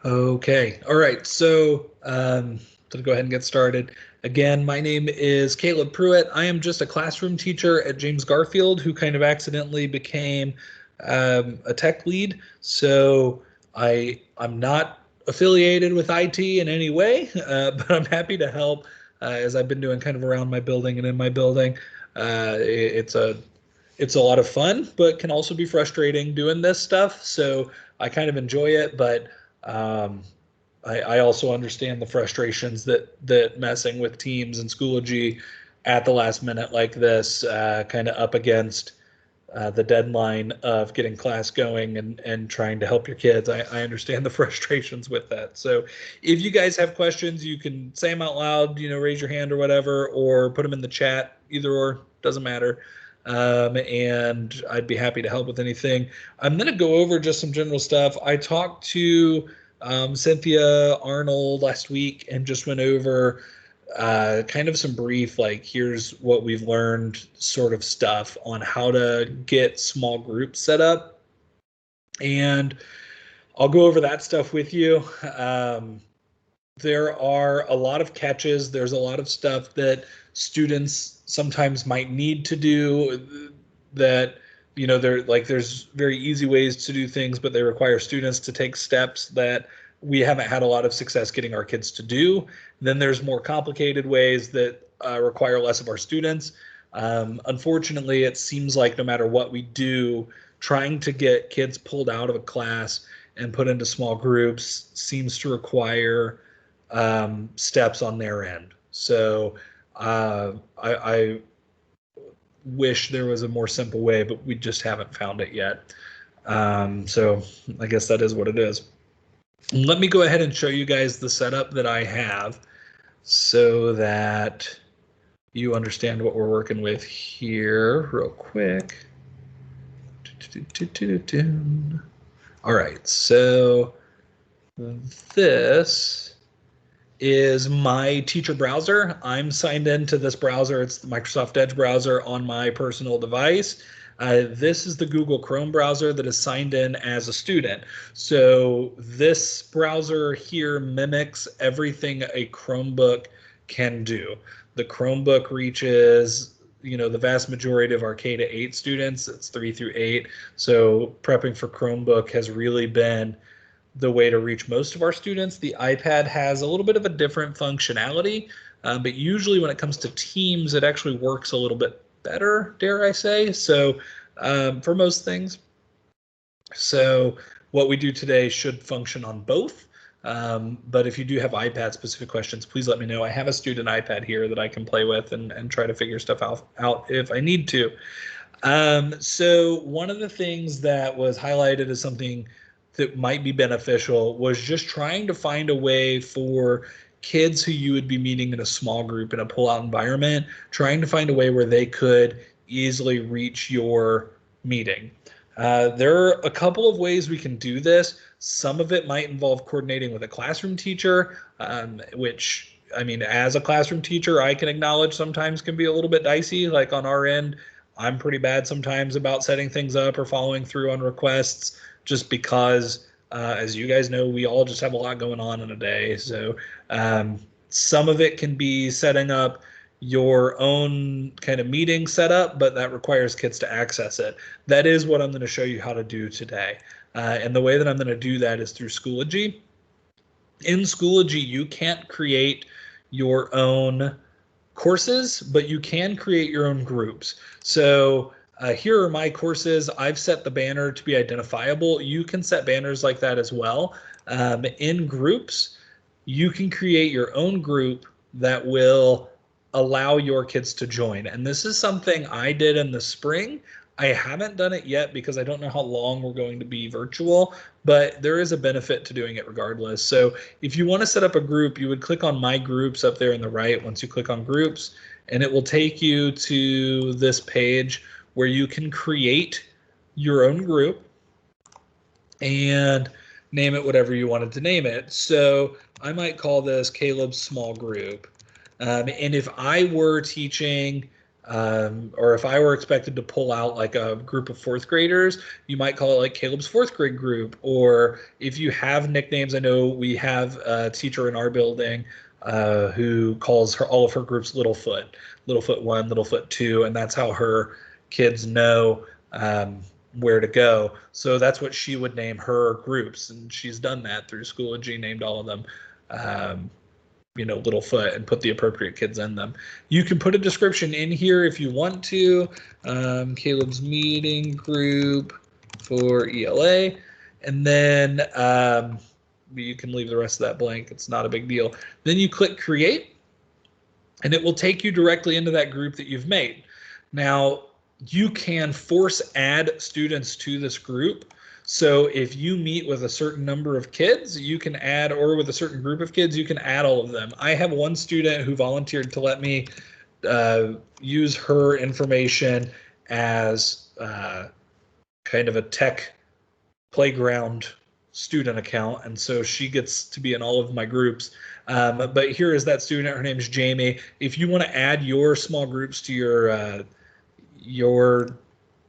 Okay. All right. So, to go ahead and get started. Again, my name is Caleb Pruitt. I am just a classroom teacher at James Garfield who kind of accidentally became a tech lead. So I'm not affiliated with IT in any way, but I'm happy to help as I've been doing kind of around my building and in my building. It's a lot of fun, but can also be frustrating doing this stuff. So I kind of enjoy it, but um, I also understand the frustrations that messing with teams and Schoology at the last minute like this, kind of up against the deadline of getting class going and trying to help your kids. I understand the frustrations with that. So if you guys have questions, you can say them out loud, raise your hand or whatever, or put them in the chat. Either or, doesn't matter. And I'd be happy to help with anything. I'm going to go over just some general stuff. I talked to Cynthia Arnold last week and just went over kind of some brief, like, here's what we've learned sort of stuff on how to get small groups set up. And I'll go over that stuff with you. There are a lot of catches. There's a lot of stuff that students sometimes might need to do that, there's very easy ways to do things, but they require students to take steps that we haven't had a lot of success getting our kids to do. Then there's more complicated ways that require less of our students. Unfortunately, it seems like no matter what we do, trying to get kids pulled out of a class and put into small groups seems to require steps on their end. So I wish there was a more simple way, but we just haven't found it yet. So I guess that is what it is. Let me go ahead and show you guys the setup that I have so that you understand what we're working with here real quick. All right, so this is my teacher browser. I'm signed into this browser. It's the Microsoft Edge browser on my personal device. This is the Google Chrome browser that is signed in as a student. So this browser here mimics everything a Chromebook can do. The Chromebook reaches the vast majority of our K to 8 students. It's 3 through 8. So prepping for Chromebook has really been the way to reach most of our students. The iPad has a little bit of a different functionality, but usually when it comes to Teams, it actually works a little bit better, dare I say, so for most things. So what we do today should function on both, but if you do have iPad specific questions, please let me know. I have a student iPad here that I can play with and try to figure stuff out if I need to. So one of the things that was highlighted as something that might be beneficial was just trying to find a way for kids who you would be meeting in a small group in a pull-out environment, trying to find a way where they could easily reach your meeting. There are a couple of ways we can do this. Some of it might involve coordinating with a classroom teacher, which, I mean, as a classroom teacher, I can acknowledge sometimes can be a little bit dicey. Like on our end, I'm pretty bad sometimes about setting things up or following through on requests, just because, as you guys know, we all just have a lot going on in a day. So some of it can be setting up your own kind of meeting setup, but that requires kids to access it. That is what I'm going to show you how to do today. And the way that I'm going to do that is through Schoology. In Schoology, you can't create your own courses, but you can create your own groups. So here are my courses. I've set the banner to be identifiable. You can set banners like that as well. In groups, you can create your own group that will allow your kids to join. And this is something I did in the spring. I haven't done it yet because I don't know how long we're going to be virtual, but there is a benefit to doing it regardless. So if you want to set up a group, you would click on My Groups up there in the right once you click on Groups, and it will take you to this page where you can create your own group and name it whatever you wanted to name it. So I might call this Caleb's Small Group. And if I were teaching Or if I were expected to pull out like a group of fourth graders, you might call it like Caleb's fourth grade group. Or if you have nicknames, I know we have a teacher in our building who calls all of her groups Littlefoot, Littlefoot 1, Littlefoot 2, and that's how her kids know where to go. So that's what she would name her groups, and she's done that through Schoology, named all of them. Littlefoot, and put the appropriate kids in them. You can put a description in here if you want to. Caleb's meeting group for ELA, and then you can leave the rest of that blank. It's not a big deal. Then you click create, and it will take you directly into that group that you've made. Now, you can force add students to this group. So if you meet with a certain number of kids, you can add, or with a certain group of kids, you can add all of them. I have one student who volunteered to let me use her information as kind of a tech playground student account, and so she gets to be in all of my groups. But here is that student. Her name is Jamie. If you want to add your small groups to your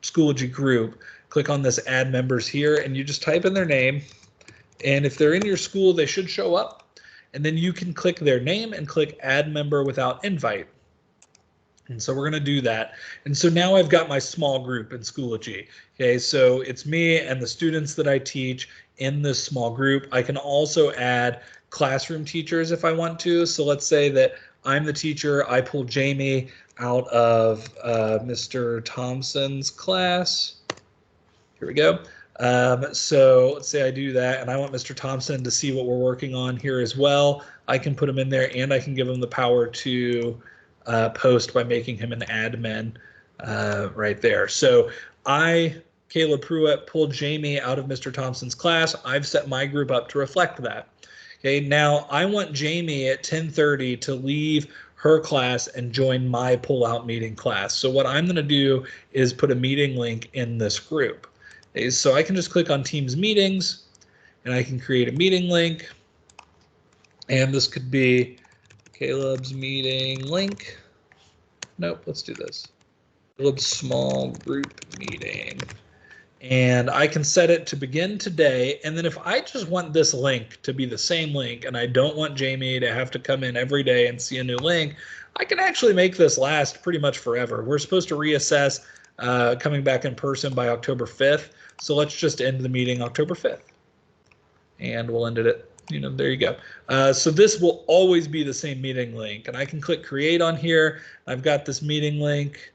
Schoology group, click on this add members here, and you just type in their name, and if they're in your school, they should show up, and then you can click their name and click add member without invite. And so we're going to do that. And so now I've got my small group in Schoology. Okay, so it's me and the students that I teach in this small group. I can also add classroom teachers if I want to. So let's say that I'm the teacher. I pull Jamie out of Mr. Thompson's class. Here we go. So let's say I do that, and I want Mr. Thompson to see what we're working on here as well. I can put him in there, and I can give him the power to post by making him an admin right there. So I, Caleb Pruitt, pulled Jamie out of Mr. Thompson's class. I've set my group up to reflect that. Okay, now I want Jamie at 10:30 to leave her class and join my pull-out meeting class. So what I'm going to do is put a meeting link in this group. Okay, so I can just click on Teams Meetings, and I can create a meeting link. And this could be Caleb's meeting link. Nope, let's do this. Caleb's small group meeting. And I can set it to begin today. And then if I just want this link to be the same link, and I don't want Jamie to have to come in every day and see a new link, I can actually make this last pretty much forever. We're supposed to reassess coming back in person by October 5th. So let's just end the meeting October 5th. And we'll end it at, there you go. So this will always be the same meeting link. And I can click create on here. I've got this meeting link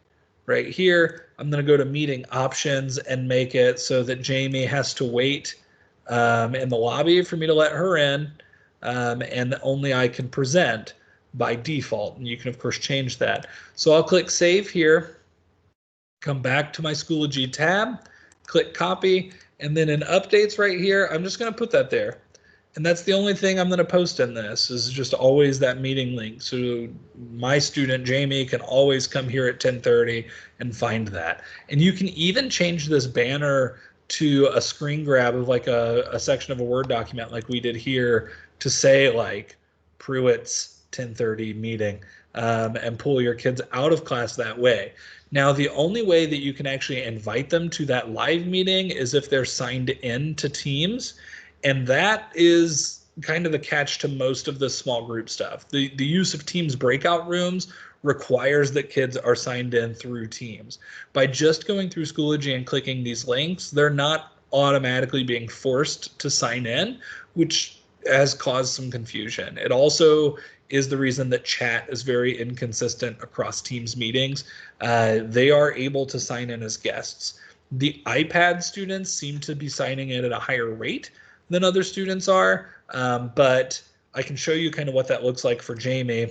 right here. I'm going to go to meeting options and make it so that Jamie has to wait in the lobby for me to let her in, and only I can present by default. And you can, of course, change that. So I'll click save here, come back to my Schoology tab, click copy, and then in updates right here, I'm just going to put that there. And that's the only thing I'm going to post in this, is just always that meeting link. So my student, Jamie, can always come here at 10:30 and find that. And you can even change this banner to a screen grab of like a section of a Word document like we did here to say like Pruitt's 10:30 meeting, and pull your kids out of class that way. Now, the only way that you can actually invite them to that live meeting is if they're signed in to Teams. And that is kind of the catch to most of the small group stuff. The use of Teams breakout rooms requires that kids are signed in through Teams. By just going through Schoology and clicking these links, they're not automatically being forced to sign in, which has caused some confusion. It also is the reason that chat is very inconsistent across Teams meetings. They are able to sign in as guests. The iPad students seem to be signing in at a higher rate than other students are, but I can show you kind of what that looks like for Jamie.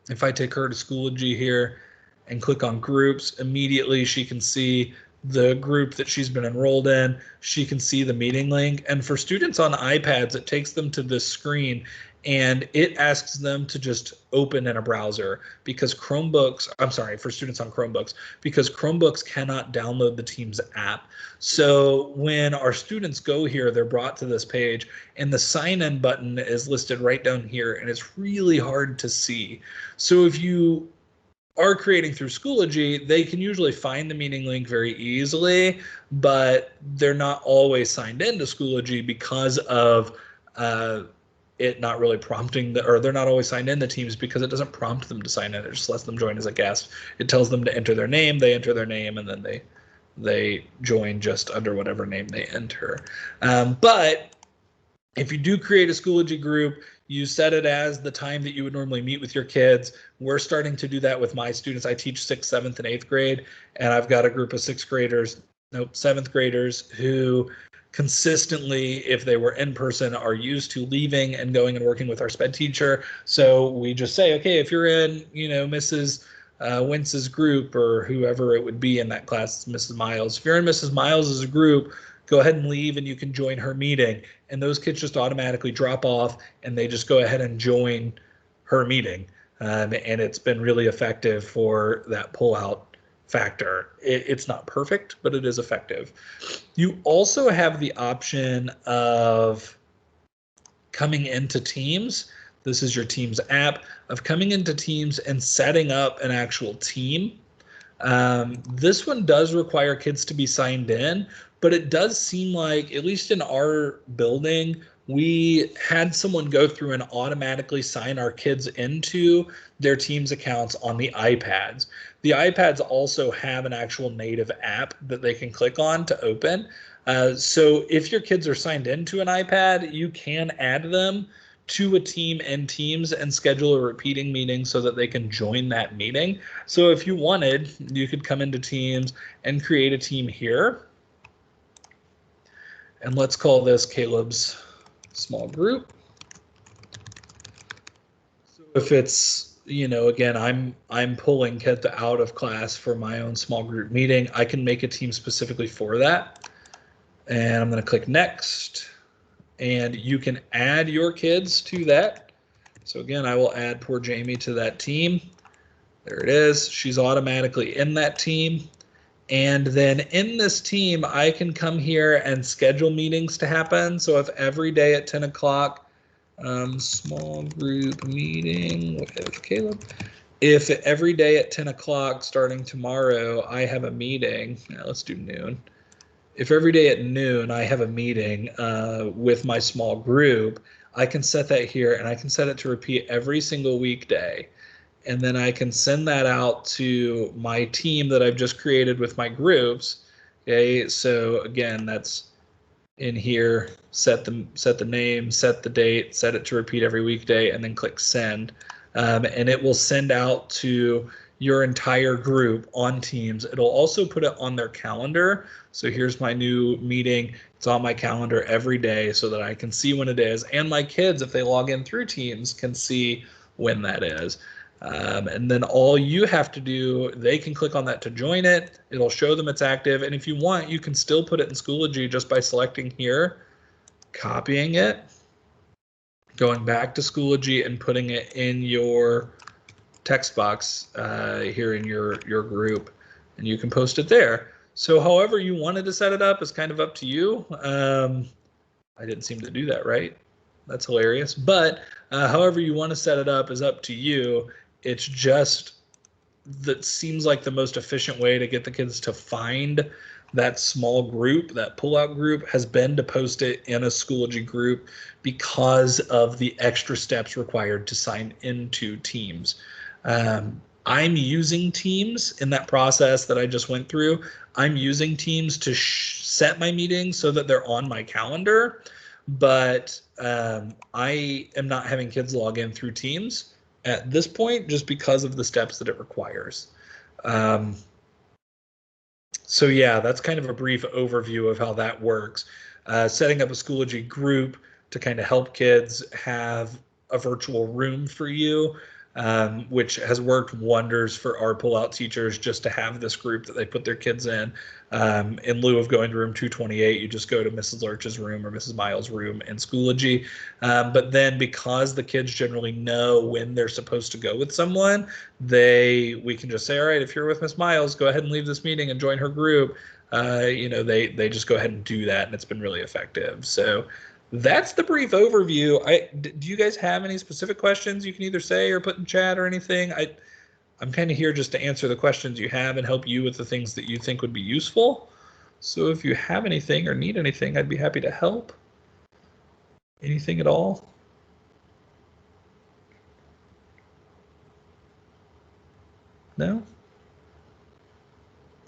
If I take her to Schoology here and click on groups, immediately she can see the group that she's been enrolled in. She can see the meeting link. And for students on iPads, it takes them to this screen and it asks them to just open in a browser, because for students on Chromebooks, because Chromebooks cannot download the Teams app. So when our students go here, they're brought to this page and the sign in button is listed right down here, and it's really hard to see. So if you are creating through Schoology, they can usually find the meeting link very easily, but they're not always signed into Schoology because of it not really prompting or they're not always signed in the Teams because it doesn't prompt them to sign in. It just lets them join as a guest. It tells them to enter their name, they enter their name, and then they join just under whatever name they enter. But if you do create a Schoology group, you set it as the time that you would normally meet with your kids. We're starting to do that with my students. I teach 6th, 7th, and 8th grade, and I've got a group of 7th graders who consistently, if they were in person, are used to leaving and going and working with our SPED teacher. So we just say, okay, if you're in, Mrs. Wentz's group or whoever it would be in that class, Mrs. Miles. If you're in Mrs. Miles's group, go ahead and leave and you can join her meeting. And those kids just automatically drop off and they just go ahead and join her meeting. And it's been really effective for that pullout factor. It's not perfect, but it is effective. You also have the option of coming into Teams. This is your Teams app, of coming into Teams and setting up an actual team. This one does require kids to be signed in, but it does seem like, at least in our building, we had someone go through and automatically sign our kids into their Teams accounts on the iPads. The iPads also have an actual native app that they can click on to open. So if your kids are signed into an iPad, you can add them to a team in Teams and schedule a repeating meeting so that they can join that meeting. So if you wanted, you could come into Teams and create a team here. And let's call this Caleb's small group. So if it's, again, I'm pulling Kenta out of class for my own small group meeting, I can make a team specifically for that. And I'm going to click next. And you can add your kids to that. So again, I will add poor Jamie to that team. There it is. She's automatically in that team. And then in this team, I can come here and schedule meetings to happen. So if every day at 10 o'clock, small group meeting with Caleb. If every day at 10 o'clock starting tomorrow, I have a meeting, let's do noon. If every day at noon I have a meeting with my small group, I can set that here and I can set it to repeat every single weekday. And then I can send that out to my team that I've just created with my groups. Okay, so again, that's in here, set the name, set the date, set it to repeat every weekday, and then click send. And it will send out to your entire group on Teams. It'll also put it on their calendar. So here's my new meeting. It's on my calendar every day so that I can see when it is. And my kids, if they log in through Teams, can see when that is. And then all you have to do, they can click on that to join it. It'll show them it's active. And if you want, you can still put it in Schoology just by selecting here, copying it, going back to Schoology and putting it in your text box here in your group, and you can post it there. So however you wanted to set it up is kind of up to you. I didn't seem to do that right. That's hilarious. But however you want to set it up is up to you. It's just that seems like the most efficient way to get the kids to find that small group, that pullout group, has been to post it in a Schoology group because of the extra steps required to sign into Teams. I'm using Teams in that process that I just went through. I'm using Teams to set my meetings so that they're on my calendar, but I am not having kids log in through Teams at this point just because of the steps that it requires. So yeah, that's kind of a brief overview of how that works. Setting up a Schoology group to kind of help kids have a virtual room for you, which has worked wonders for our pullout teachers just to have this group that they put their kids in. In lieu of going to room 228, you just go to Mrs. Lurch's room or Mrs. Miles' room in Schoology. But then because the kids generally know when they're supposed to go with someone, we can just say, all right, if you're with Miss Miles, go ahead and leave this meeting and join her group. They just go ahead and do that, and it's been really effective. So that's the brief overview. Do you guys have any specific questions you can either say or put in chat or anything? I'm kind of here just to answer the questions you have and help you with the things that you think would be useful. So if you have anything or need anything, I'd be happy to help. Anything at all? No?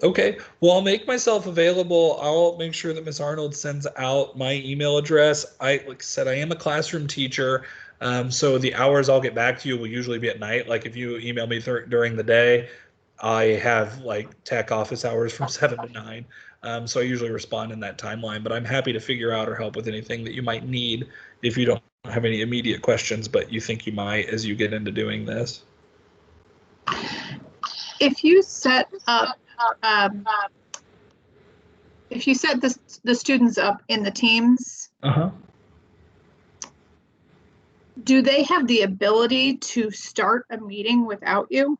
Okay, well, I'll make myself available. I'll make sure that Ms. Arnold sends out my email address. Like I said, I am a classroom teacher, so the hours I'll get back to you will usually be at night. Like if you email me during the day, I have like tech office hours from 7 to 9. So I usually respond in that timeline, but I'm happy to figure out or help with anything that you might need if you don't have any immediate questions, but you think you might as you get into doing this. If you set up, if you set the students up in the teams, do they have the ability to start a meeting without you?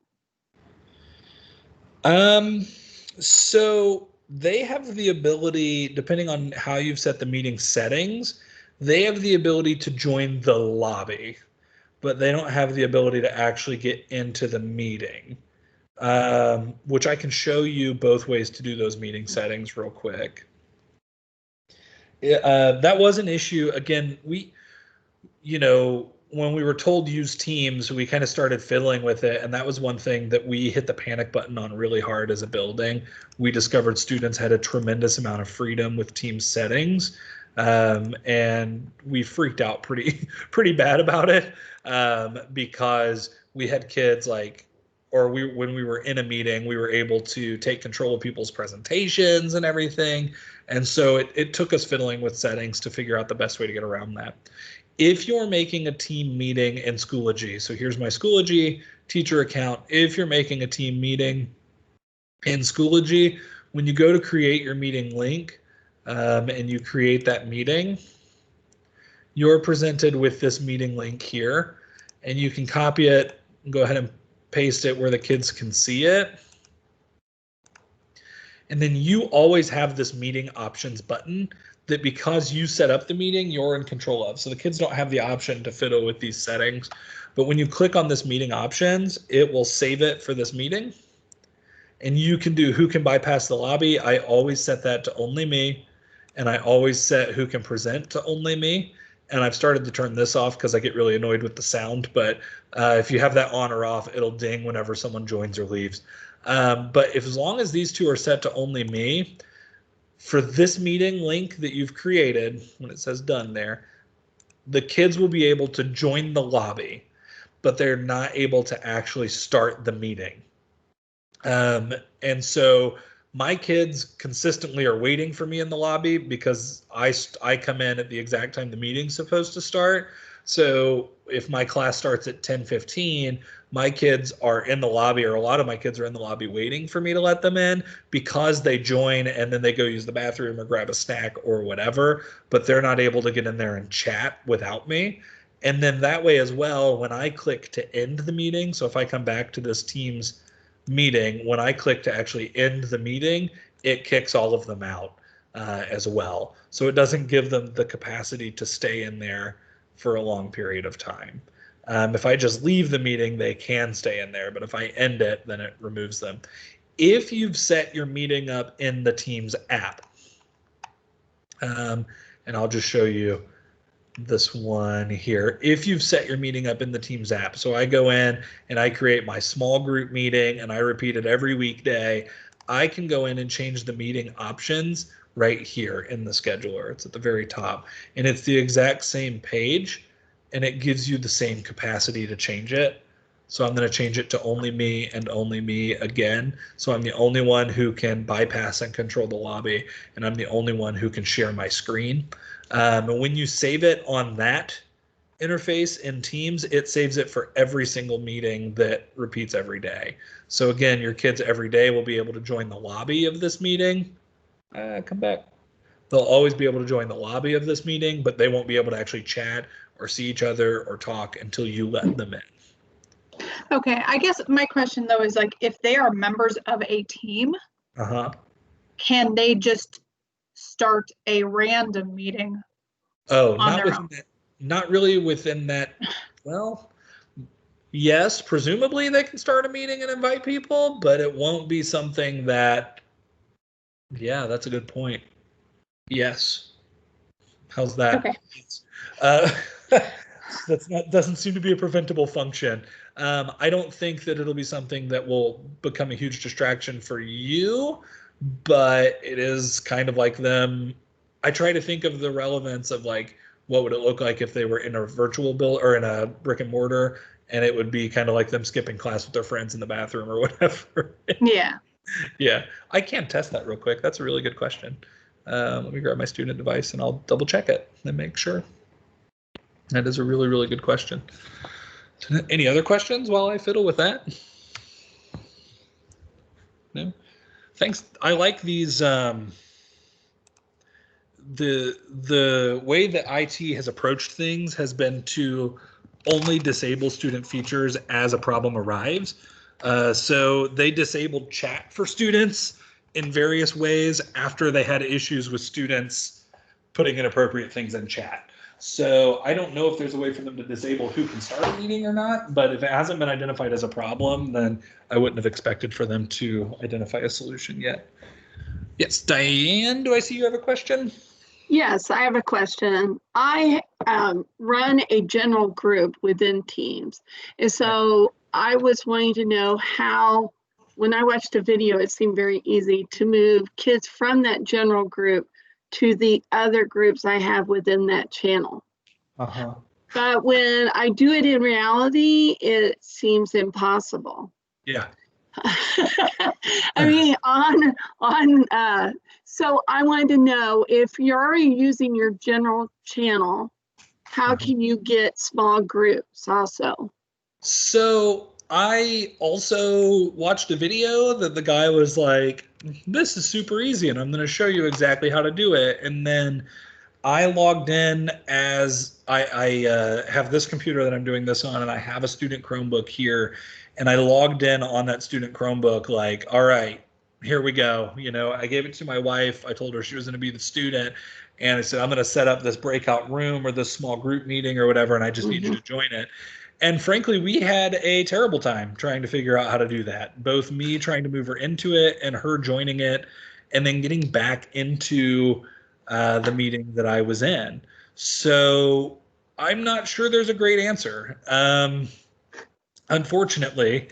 So they have the ability, depending on how you've set the meeting settings, they have the ability to join the lobby, but they don't have the ability to actually get into the meeting, which I can show you both ways to do those meeting settings real quick. That was an issue. Again, when we were told to use Teams, we kind of started fiddling with it. And that was one thing that we hit the panic button on really hard as a building. We discovered students had a tremendous amount of freedom with Teams settings. And we freaked out pretty bad about it, because we had kids when we were in a meeting, we were able to take control of people's presentations and everything. And so it took us fiddling with settings to figure out the best way to get around that. If you're making a team meeting in Schoology, so here's my Schoology teacher account. If you're making a team meeting in Schoology, when you go to create your meeting link, and you create that meeting, you're presented with this meeting link here, and you can copy it and go ahead and paste it where the kids can see it. And then you always have this meeting options button that, because you set up the meeting, you're in control of. So the kids don't have the option to fiddle with these settings. But when you click on this meeting options, it will save it for this meeting. And you can do who can bypass the lobby. I always set that to only me. And I always set who can present to only me. And I've started to turn this off because I get really annoyed with the sound. But if you have that on or off, it'll ding whenever someone joins or leaves. But as long as these two are set to only me, for this meeting link that you've created, when it says done there, the kids will be able to join the lobby, but they're not able to actually start the meeting. And so my kids consistently are waiting for me in the lobby because I come in at the exact time the meeting's supposed to start. So if my class starts at 10:15, my kids are in the lobby, or a lot of my kids are in the lobby waiting for me to let them in, because they join and then they go use the bathroom or grab a snack or whatever, but they're not able to get in there and chat without me. And then that way as well, when I click to end the meeting, so if I come back to this Teams meeting, when I click to actually end the meeting, it kicks all of them out as well. So it doesn't give them the capacity to stay in there for a long period of time. If I just leave the meeting, they can stay in there, but if I end it, then it removes them. If you've set your meeting up in the Teams app, and I'll just show you this one here. If you've set your meeting up in the Teams app, so I go in and I create my small group meeting and I repeat it every weekday, I can go in and change the meeting options right here in the scheduler. It's at the very top, and it's the exact same page, and it gives you the same capacity to change it. So I'm going to change it to only me and only me again. So I'm the only one who can bypass and control the lobby, and I'm the only one who can share my screen. And when you save it on that interface in Teams, it saves it for every single meeting that repeats every day. So again, your kids every day will be able to join the lobby of this meeting. Come back. They'll always be able to join the lobby of this meeting, but they won't be able to actually chat or see each other or talk until you let them in. Okay, I guess my question though is, like, if they are members of a team, can they just start a random meeting? Oh, not really within that. Well, yes, presumably they can start a meeting and invite people, but it won't be something that, yeah, that's a good point. Yes. How's that? Okay. Doesn't seem to be a preventable function. I don't think that it'll be something that will become a huge distraction for you, but it is kind of like them. I try to think of the relevance of like what would it look like if they were in a virtual build or in a brick and mortar, and it would be kind of like them skipping class with their friends in the bathroom or whatever. Yeah. Yeah, I can test that real quick. That's a really good question. Let me grab my student device and I'll double check it and make sure. That is a really, really good question. Any other questions while I fiddle with that? No? Thanks. I like these. The way that IT has approached things has been to only disable student features as a problem arrives. So they disabled chat for students in various ways after they had issues with students putting inappropriate things in chat. So I don't know if there's a way for them to disable who can start a meeting or not, but if it hasn't been identified as a problem, then I wouldn't have expected for them to identify a solution yet. Yes, Diane, do I see you have a question? Yes, I have a question. I run a general group within Teams. And so I was wanting to know how, when I watched a video, it seemed very easy to move kids from that general group to the other groups I have within that channel. Uh-huh. But when I do it in reality, it seems impossible. Yeah. I mean, so I wanted to know if you're already using your general channel, how can you get small groups also? So I also watched a video that the guy was like, this is super easy and I'm going to show you exactly how to do it. And then I logged in as I have this computer that I'm doing this on, and I have a student Chromebook here. And I logged in on that student Chromebook like, all right, here we go. You know, I gave it to my wife. I told her she was going to be the student. And I said, I'm going to set up this breakout room or this small group meeting or whatever, and I just need you to join it. And frankly, we had a terrible time trying to figure out how to do that. Both me trying to move her into it and her joining it, and then getting back into the meeting that I was in. So I'm not sure there's a great answer. Unfortunately,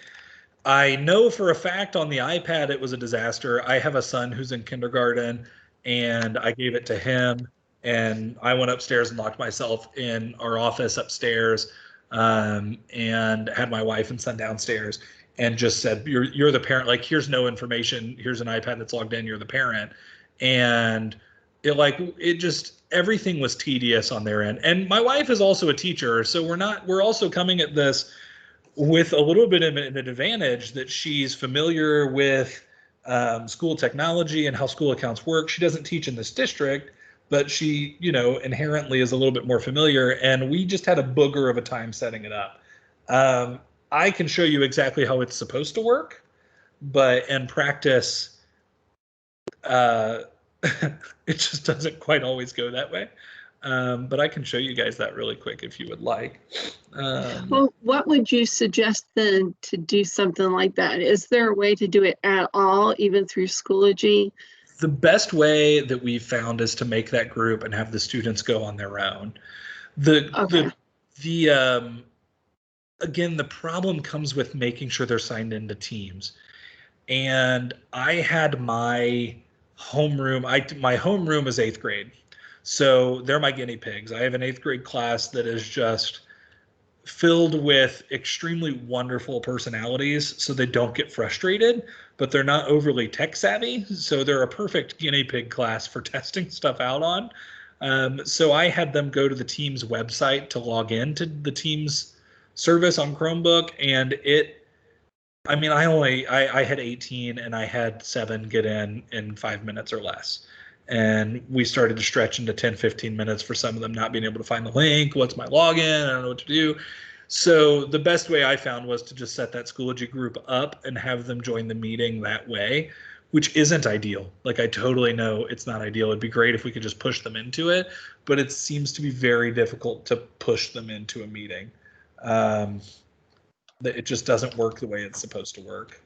I know for a fact on the iPad it was a disaster. I have a son who's in kindergarten, and I gave it to him, and I went upstairs and locked myself in our office upstairs, and had my wife and son downstairs, and just said, "You're the parent. Like, here's no information. Here's an iPad that's logged in. You're the parent." And it just, everything was tedious on their end. And my wife is also a teacher, so we're also coming at this with a little bit of an advantage that she's familiar with school technology and how school accounts work. She doesn't teach in this district, but she, inherently is a little bit more familiar. And we just had a booger of a time setting it up. I can show you exactly how it's supposed to work, but in practice, it just doesn't quite always go that way. But I can show you guys that really quick if you would like. Well, what would you suggest then to do something like that? Is there a way to do it at all, even through Schoology? The best way that we've found is to make that group and have the students go on their own. Again, the problem comes with making sure they're signed into Teams. And I had my homeroom. My homeroom is 8th grade. So they're my guinea pigs. I have an 8th grade class that is just filled with extremely wonderful personalities, so they don't get frustrated, but they're not overly tech savvy. So they're a perfect guinea pig class for testing stuff out on. So I had them go to the Teams website to log in to the Teams service on Chromebook, and I had 18 and I had 7 get in 5 minutes or less. And we started to stretch into 10, 15 minutes for some of them not being able to find the link. What's my login? I don't know what to do. So the best way I found was to just set that Schoology group up and have them join the meeting that way, which isn't ideal. Like, I totally know it's not ideal. It'd be great if we could just push them into it, but it seems to be very difficult to push them into a meeting. It just doesn't work the way it's supposed to work.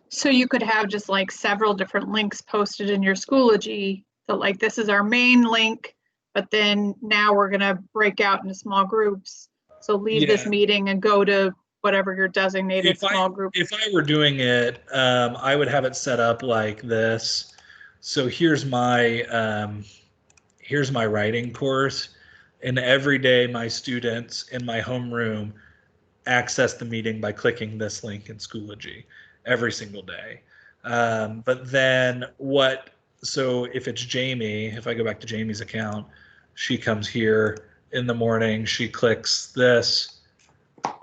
So you could have just like several different links posted in your Schoology. So like this is our main link, but then now we're going to break out into small groups. So leave this meeting and go to whatever your designated small group. If I were doing it, I would have it set up like this. So here's my writing course, and every day my students in my homeroom access the meeting by clicking this link in Schoology every single day. But then so if it's Jamie, if I go back to Jamie's account, she comes here in the morning, she clicks this,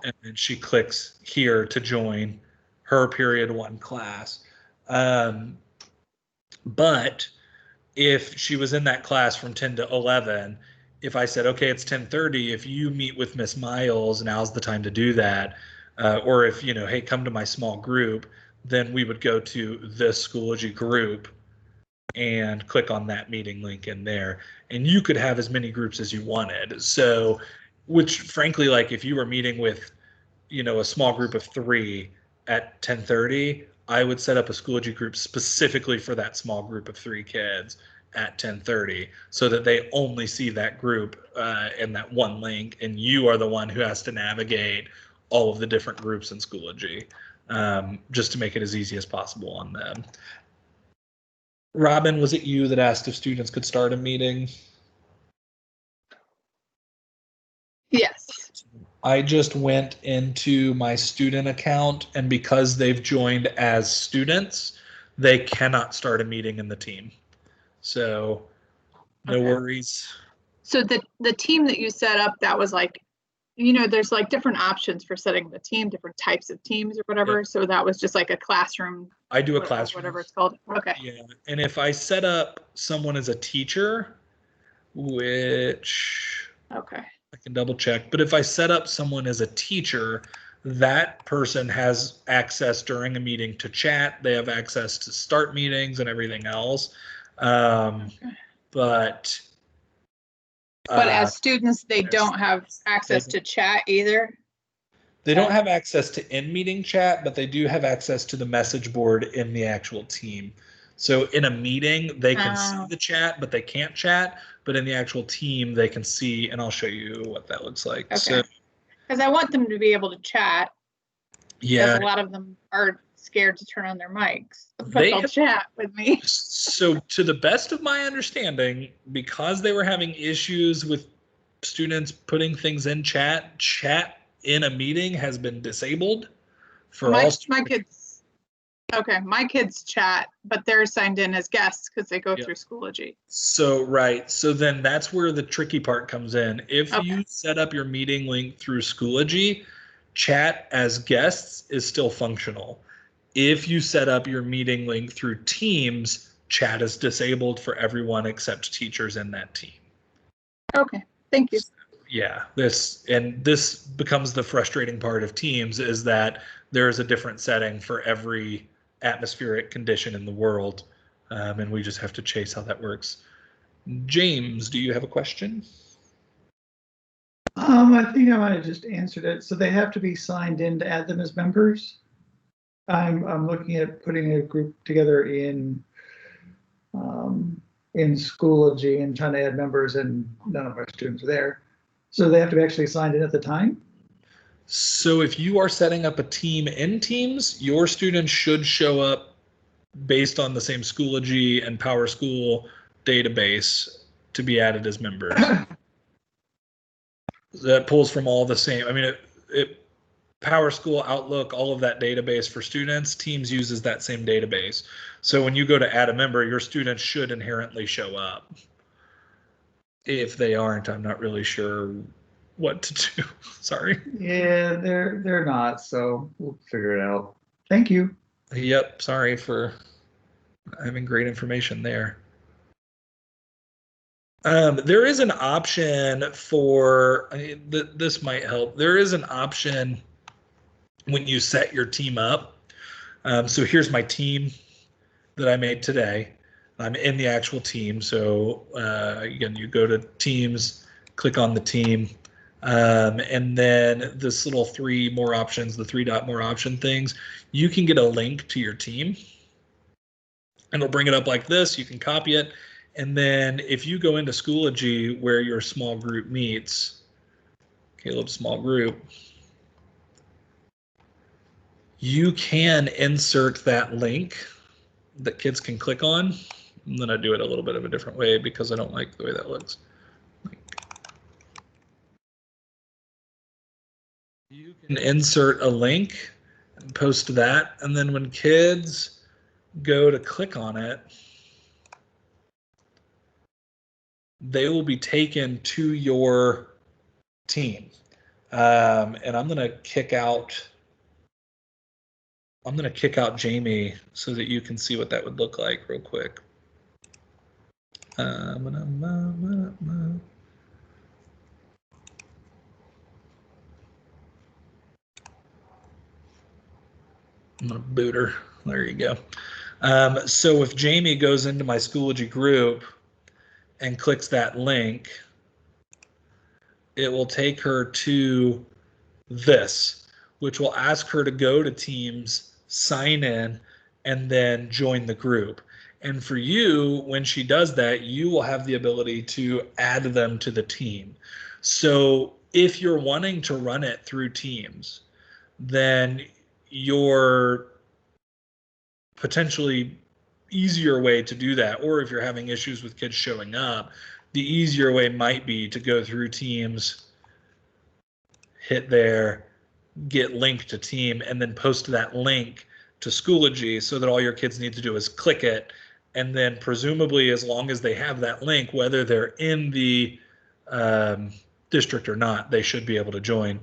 and then she clicks here to join her period 1 class. But if she was in that class from 10 to 11, if I said, okay, it's 10:30, if you meet with Miss Miles, now's the time to do that. Or if, hey, come to my small group, then we would go to this Schoology group and click on that meeting link in there. And you could have as many groups as you wanted. So, which frankly, like if you were meeting with, a small group of 3 at 10:30, I would set up a Schoology group specifically for that small group of 3 kids at 10:30, so that they only see that group and that one link, and you are the one who has to navigate all of the different groups in Schoology, just to make it as easy as possible on them. Robin, was it you that asked if students could start a meeting? Yes. I just went into my student account, and because they've joined as students, they cannot start a meeting in the team. So no worries. So the team that you set up, that was like, there's like different options for setting the team, different types of teams or whatever. Yep. So that was just like a classroom. I do a classroom. Whatever it's called. Okay. Yeah. And if I set up someone as a teacher, which I can double check, but if I set up someone as a teacher, that person has access during a meeting to chat. They have access to start meetings and everything else. But as students, they don't have access to chat either. They don't have access to in-meeting chat, but they do have access to the message board in the actual team. So in a meeting, they can see the chat, but they can't chat. But in the actual team, they can see, and I'll show you what that looks like. Okay. So, because I want them to be able to chat. Yeah. Because a lot of them are scared to turn on their mics, but they'll chat with me. So to the best of my understanding, because they were having issues with students putting things in chat in a meeting has been disabled for all students. My kids. Okay, my kids chat, but they're signed in as guests because they go through Schoology. So right, so then that's where the tricky part comes in. If you set up your meeting link through Schoology, chat as guests is still functional. If you set up your meeting link through Teams, chat is disabled for everyone except teachers in that team. Okay, thank you. Yeah, this becomes the frustrating part of Teams, is that there is a different setting for every atmospheric condition in the world, and we just have to chase how that works. James, do you have a question? I think I might have just answered it. So they have to be signed in to add them as members. I'm looking at putting a group together in Schoology and trying to add members, and none of our students are there. So they have to be actually signed in at the time? So if you are setting up a team in Teams, your students should show up based on the same Schoology and PowerSchool database to be added as members. That pulls from all the same. I mean, PowerSchool, Outlook, all of that database for students, Teams uses that same database. So when you go to add a member, your students should inherently show up. If they aren't, I'm not really sure what to do. Sorry. Yeah, they're not, so we'll figure it out. Thank you. Yep, sorry for having great information there. There is an option for, this might help. There is an option when you set your team up. So here's my team that I made today. I'm in the actual team. So again, you go to Teams, click on the team. And then this little 3 more options, the 3 dot more option things, you can get a link to your team. And it'll bring it up like this. You can copy it. And then if you go into Schoology where your small group meets, Caleb's small group, you can insert that link that kids can click on. I'm going to do it a little bit of a different way because I don't like the way that looks. You can insert a link and post that. And then when kids go to click on it, they will be taken to your team. And I'm going to kick out Jamie so that you can see what that would look like real quick. I'm gonna boot her. There you go. So if Jamie goes into my Schoology group and clicks that link, it will take her to this, which will ask her to go to Teams, sign in, and then join the group. And for you, when she does that, you will have the ability to add them to the team. So if you're wanting to run it through Teams, then your potentially easier way to do that, or if you're having issues with kids showing up, the easier way might be to go through Teams, hit there, get link to team, and then post that link to Schoology so that all your kids need to do is click it. And then presumably, as long as they have that link, whether they're in the district or not, they should be able to join.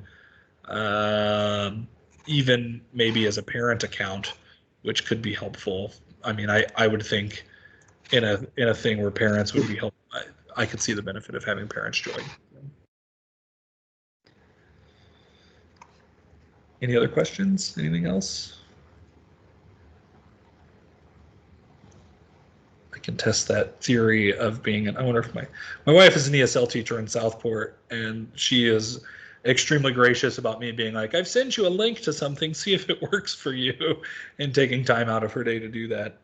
Even maybe as a parent account, which could be helpful. I mean, I would think in a thing where parents would be helpful, I could see the benefit of having parents join. Any other questions? Anything else? I can test that theory of being I wonder if my wife is an ESL teacher in Southport, and she is extremely gracious about me being like, I've sent you a link to something, see if it works for you, and taking time out of her day to do that.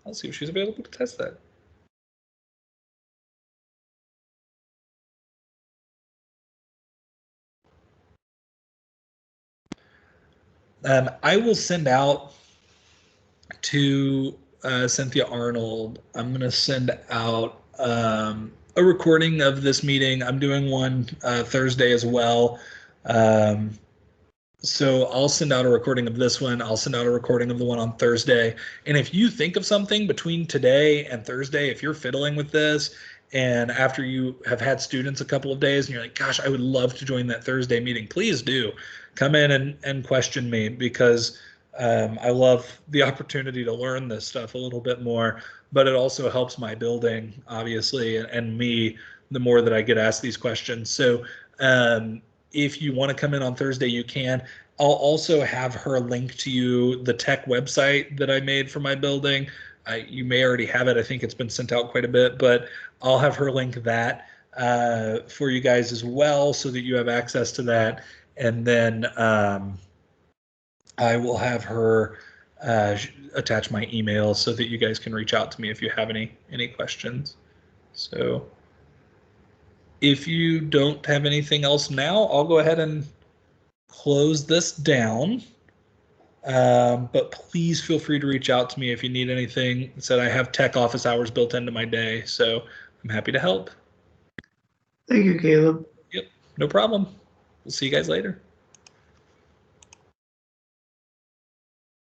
I'll see if she's available to test that. I will send out to Cynthia Arnold. I'm going to send out a recording of this meeting. I'm doing one Thursday as well. So I'll send out a recording of this one. I'll send out a recording of the one on Thursday. And if you think of something between today and Thursday, if you're fiddling with this, and after you have had students a couple of days and you're like, gosh, I would love to join that Thursday meeting, please do come in and question me, because I love the opportunity to learn this stuff a little bit more, but it also helps my building, obviously, and me the more that I get asked these questions. So if you want to come in on Thursday, you can. I'll also have her link to you the tech website that I made for my building. You may already have it. I think it's been sent out quite a bit, but I'll have her link that for you guys as well, so that you have access to that. And then I will have her attach my email so that you guys can reach out to me if you have any questions. So if you don't have anything else now, I'll go ahead and close this down. But please feel free to reach out to me if you need anything. I said I have tech office hours built into my day, so I'm happy to help. Thank you, Caleb. Yep, no problem. We'll see you guys later.